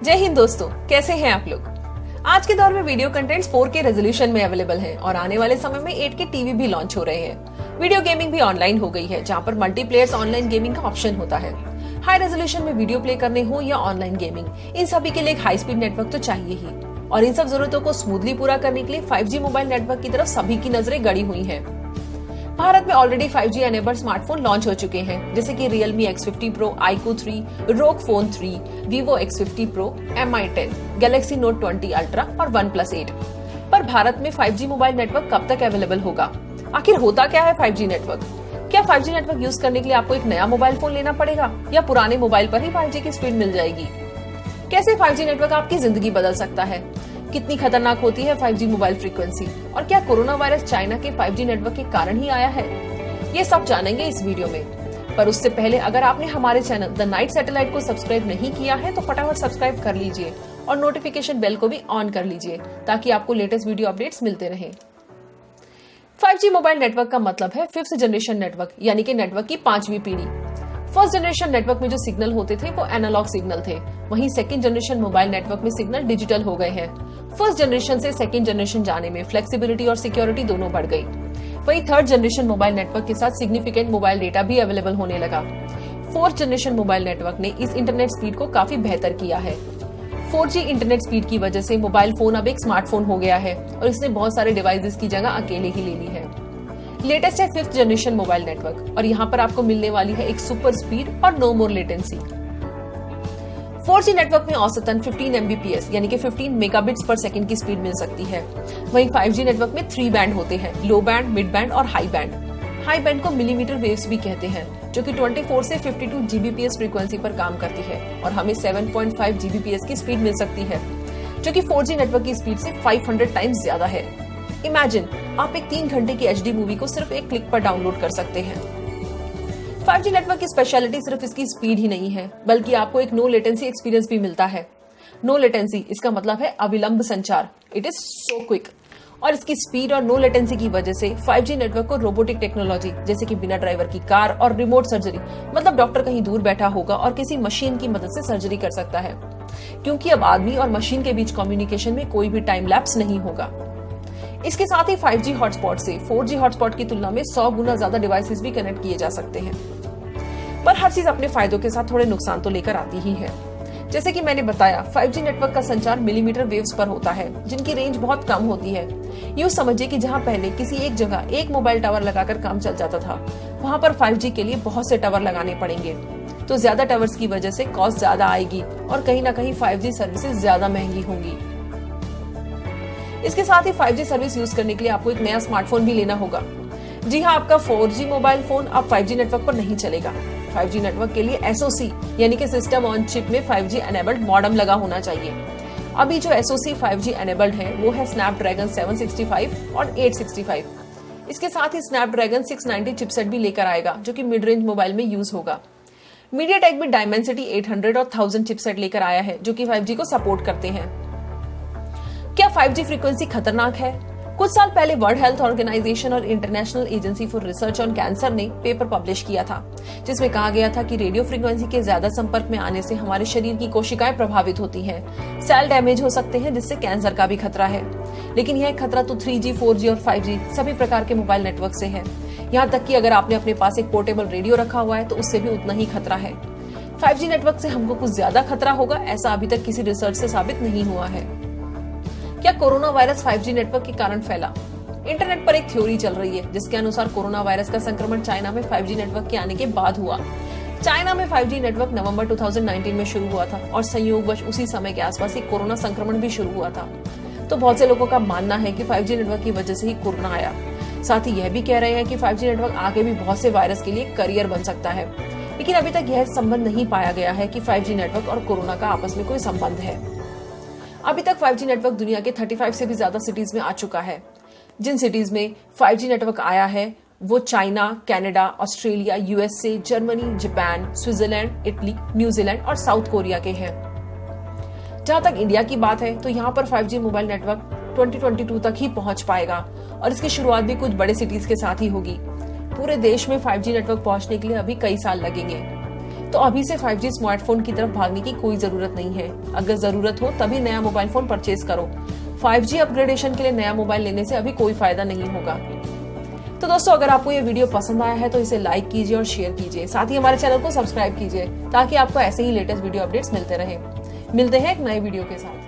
जय हिंद दोस्तों, कैसे हैं आप लोग। आज के दौर में वीडियो कंटेंट्स 4K रेजोल्यूशन में अवेलेबल हैं और आने वाले समय में 8K टीवी भी लॉन्च हो रहे हैं। वीडियो गेमिंग भी ऑनलाइन हो गई है, जहां पर मल्टीप्लेयर्स ऑनलाइन गेमिंग का ऑप्शन होता है। हाई रेजोल्यूशन में वीडियो प्ले करने हो या ऑनलाइन गेमिंग, इन सभी के लिए एक हाई स्पीड नेटवर्क तो चाहिए ही। और इन सब जरूरतों को स्मूथली पूरा करने के लिए 5G मोबाइल नेटवर्क की तरफ सभी की नजरें गड़ी हुई हैं। भारत में already 5G enabled smartphone launch हो चुके हैं, जैसे कि Realme X50 Pro, iQOO 3, ROG Phone 3, Vivo X50 Pro, Mi 10, Galaxy Note 20 Ultra और OnePlus 8। पर भारत में 5G मोबाइल नेटवर्क कब तक अवेलेबल होगा? आखिर होता क्या है 5G नेटवर्क? क्या 5G नेटवर्क यूज करने के लिए आपको एक नया मोबाइल फोन लेना पड़ेगा या पुराने मोबाइल पर ही 5G की स्पीड मिल जाएगी? कैसे 5G नेटवर्क आपकी जिंदगी बदल सकता है? कितनी खतरनाक होती है 5G मोबाइल फ्रीक्वेंसी और क्या कोरोना वायरस चाइना के 5G नेटवर्क के कारण ही आया है? ये सब जानेंगे इस वीडियो में। पर उससे पहले अगर आपने हमारे चैनल द नाइट सैटेलाइट को सब्सक्राइब नहीं किया है तो फटाफट सब्सक्राइब कर लीजिए और नोटिफिकेशन बेल को भी ऑन कर लीजिए ताकि आपको लेटेस्ट वीडियो अपडेट्स मिलते रहें। 5G मोबाइल नेटवर्क का मतलब है 5th जनरेशन नेटवर्क, यानी कि नेटवर्क की 5वीं पीढ़ी। फर्स्ट जनरेशन नेटवर्क में जो सिग्नल होते थे वो एनालॉग सिग्नल थे, वहीं सेकंड जनरेशन मोबाइल नेटवर्क में सिग्नल डिजिटल हो गए हैं। फर्स्ट जनरेशन से सेकंड जनरेशन जाने में फ्लेक्सिबिलिटी और सिक्योरिटी दोनों बढ़ गई। वहीं थर्ड जनरेशन मोबाइल नेटवर्क के साथ सिग्निफिकेंट मोबाइल डेटा भी अवेलेबल होने लगा। फोर्थ जनरेशन मोबाइल नेटवर्क ने इस इंटरनेट स्पीड को काफी बेहतर किया है। 4G इंटरनेट स्पीड की वजह से मोबाइल फोन अब एक स्मार्टफोन हो गया है और इसने बहुत सारे डिवाइसेस की जगह अकेले ही ले ली है। लेटेस्ट है 5th जनरेशन मोबाइल नेटवर्क और यहाँ पर आपको मिलने वाली है एक सुपर स्पीड और नो मोर लेटेंसी। 4G नेटवर्क में औसतन 15 Mbps यानी कि 15 मेगाबिट्स पर सेकंड की स्पीड मिल सकती है। वहीं 5G नेटवर्क में 3 बैंड होते हैं, लो बैंड, मिड बैंड और हाई बैंड। हाई बैंड को मिलीमीटर वेव्स भी कहते हैं, जो कि 24 से 52 Gbps फ्रीक्वेंसी पर काम करती है और हमें 7.5 Gbps की स्पीड मिल सकती है, जो कि 4G नेटवर्क की स्पीड से 500 टाइम्स ज्यादा है। इमेजिन आप एक 3 घंटे की HD मूवी को सिर्फ एक क्लिक पर डाउनलोड कर सकते हैं। 5G नेटवर्क की स्पेशलिटी सिर्फ इसकी स्पीड ही नहीं है, बल्कि आपको एक नो लेटेंसी एक्सपीरियंस भी मिलता है। नो लेटेंसी इसका मतलब है अविलंब संचार, इट इज सो क्विक। और इसकी स्पीड और नो लेटेंसी की वजह से 5G नेटवर्क को रोबोटिक टेक्नोलॉजी, जैसे कि बिना ड्राइवर की कार और रिमोट सर्जरी, मतलब डॉक्टर कहीं दूर बैठा होगा और किसी मशीन की मदद से सर्जरी कर सकता है, क्योंकि अब आदमी और मशीन के बीच कम्युनिकेशन में कोई भी टाइम लैप्स नहीं होगा। इसके साथ ही 5G हॉटस्पॉट से 4G हॉटस्पॉट की तुलना में 100 गुना ज्यादा डिवाइसेस भी कनेक्ट किए जा सकते हैं। पर हर चीज अपने फायदों के साथ थोड़े नुकसान तो लेकर आती ही है। जैसे कि मैंने बताया, 5G नेटवर्क का संचार मिलीमीटर वेव्स पर होता है, जिनकी रेंज बहुत कम होती है। यूं समझिए कि जहां पहले किसी एक जगह एक मोबाइल टावर लगाकर काम चल जाता था, वहां पर 5G के लिए बहुत से टावर लगाने पड़ेंगे। तो ज्यादा टावर्स की वजह से कॉस्ट ज्यादा आएगी और कहीं ना कहीं 5G सर्विसेज ज्यादा महंगी होंगी। इसके साथ ही 5G सर्विस यूज करने के लिए आपको एक नया स्मार्टफोन भी लेना होगा। जी हाँ, आपका 4G मोबाइल फोन अब 5G नेटवर्क पर नहीं चलेगा। 5G नेटवर्क के लिए SoC यानी कि सिस्टम ऑन चिप में 5G एनेबल्ड मॉडेम लगा होना चाहिए। अभी जो SoC 5G एनेबल्ड है वो है स्नैपड्रैगन 765 और 865। इसके साथ ही स्नैपड्रैगन 690 चिपसेट भी लेकर आएगा, जो कि मिड रेंज मोबाइल में यूज होगा। मीडियाटेक भी डायमेंसिटी 800 और 1000 चिपसेट लेकर आया है, जो कि 5G को सपोर्ट करते हैं। क्या 5G फ्रीक्वेंसी खतरनाक है? कुछ साल पहले वर्ल्ड हेल्थ ऑर्गेनाइजेशन और international agency for research on cancer ने पेपर पब्लिश किया था, जिसमें कहा गया था कि रेडियो फ्रीक्वेंसी के ज्यादा संपर्क में आने से हमारे शरीर की कोशिकाएं प्रभावित होती हैं, सेल डैमेज हो सकते हैं, जिससे कैंसर का भी खतरा है। लेकिन यह खतरा तो 3G, 4G और 5G सभी प्रकार के मोबाइल नेटवर्क से है। यहाँ तक कि अगर आपने अपने पास एक पोर्टेबल रेडियो रखा हुआ है तो उससे भी उतना ही खतरा है। 5G नेटवर्क से हमको कुछ ज्यादा खतरा होगा, ऐसा अभी तक किसी रिसर्च से साबित नहीं हुआ है। क्या कोरोना वायरस 5G नेटवर्क के कारण फैला? इंटरनेट पर एक थ्योरी चल रही है, जिसके अनुसार कोरोना वायरस का संक्रमण चाइना में 5G नेटवर्क के आने के बाद हुआ। चाइना में 5G नेटवर्क नवंबर 2019 में शुरू हुआ था और संयोगवश उसी समय के आसपास ही कोरोना संक्रमण भी शुरू हुआ था। तो बहुत से लोगों का मानना है कि 5G नेटवर्क की वजह से ही कोरोना आया। साथ ही यह भी कह रहे हैं कि 5G नेटवर्क आगे भी बहुत से वायरस के लिए करियर बन सकता है। लेकिन अभी तक यह संबंध नहीं पाया गया है कि 5G नेटवर्क और कोरोना का आपस में कोई संबंध है। अभी तक 5G नेटवर्क दुनिया के 35 से भी ज्यादा सिटीज में आ चुका है। जिन सिटीज में 5G नेटवर्क आया है वो China, Canada, Australia, USA, Germany, Japan, Switzerland, Italy, New Zealand और साउथ कोरिया के हैं। जहां तक इंडिया की बात है तो यहाँ पर 5G मोबाइल नेटवर्क 2022 तक ही पहुंच पाएगा और इसकी शुरुआत भी कुछ बड़े सिटीज के साथ ही होगी। पूरे देश में 5G नेटवर्क पहुंचने के लिए अभी कई साल लगेंगे। तो अभी से 5G स्मार्टफोन की तरफ भागने की कोई जरूरत नहीं है। अगर जरूरत हो तभी नया मोबाइल फोन परचेज करो। 5G अपग्रेडेशन के लिए नया मोबाइल लेने से अभी कोई फायदा नहीं होगा। तो दोस्तों, अगर आपको ये वीडियो पसंद आया है तो इसे लाइक कीजिए और शेयर कीजिए। साथ ही हमारे चैनल को सब्सक्राइब कीजिए ताकि आपको ऐसे ही लेटेस्ट वीडियो अपडेट्स मिलते रहे। मिलते हैं एक नए वीडियो के साथ।